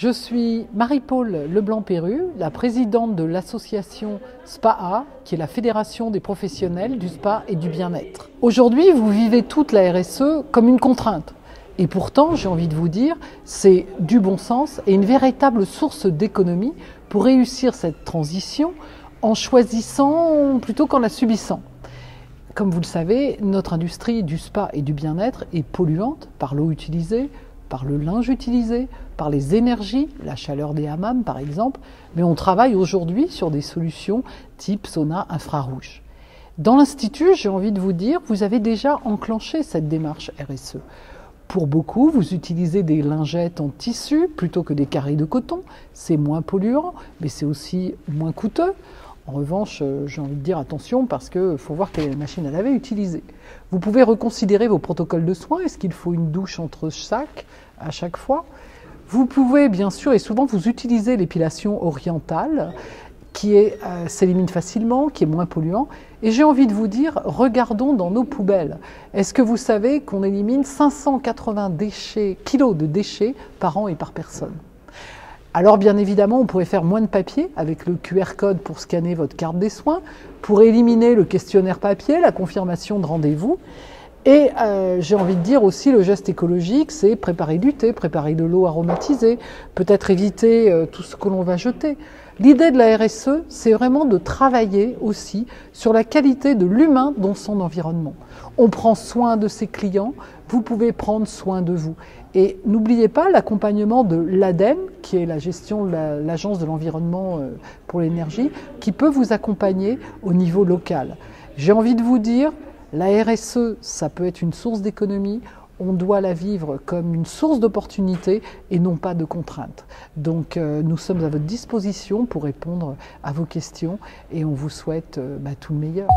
Je suis Marie-Paule Leblanc-Perru, la présidente de l'association SPA, qui est la Fédération des professionnels du spa et du bien-être. Aujourd'hui, vous vivez toute la RSE comme une contrainte. Et pourtant, j'ai envie de vous dire, c'est du bon sens et une véritable source d'économie pour réussir cette transition en choisissant plutôt qu'en la subissant. Comme vous le savez, notre industrie du spa et du bien-être est polluante par l'eau utilisée, par le linge utilisé, par les énergies, la chaleur des hammams par exemple, mais on travaille aujourd'hui sur des solutions type sauna infrarouge. Dans l'Institut, j'ai envie de vous dire, vous avez déjà enclenché cette démarche RSE. Pour beaucoup, vous utilisez des lingettes en tissu plutôt que des carrés de coton. C'est moins polluant, mais c'est aussi moins coûteux. En revanche, j'ai envie de dire attention parce qu'il faut voir quelle est la machine à laver utilisée. Vous pouvez reconsidérer vos protocoles de soins. Est-ce qu'il faut une douche entre chaque à chaque fois? Vous pouvez bien sûr, et souvent vous utilisez l'épilation orientale qui s'élimine facilement, qui est moins polluant. Et j'ai envie de vous dire, regardons dans nos poubelles. Est-ce que vous savez qu'on élimine 580 kilos de déchets par an et par personne? Alors bien évidemment, on pourrait faire moins de papier avec le QR code pour scanner votre carte des soins, pour éliminer le questionnaire papier, la confirmation de rendez-vous. Et j'ai envie de dire aussi, le geste écologique, c'est préparer du thé, préparer de l'eau aromatisée, peut-être éviter tout ce que l'on va jeter. L'idée de la RSE, c'est vraiment de travailler aussi sur la qualité de l'humain dans son environnement. On prend soin de ses clients, vous pouvez prendre soin de vous. Et n'oubliez pas l'accompagnement de l'ADEME, qui est la gestion de l'Agence de l'environnement pour l'énergie, qui peut vous accompagner au niveau local. J'ai envie de vous dire, la RSE, ça peut être une source d'économie. On doit la vivre comme une source d'opportunité et non pas de contrainte. Donc nous sommes à votre disposition pour répondre à vos questions et on vous souhaite tout le meilleur.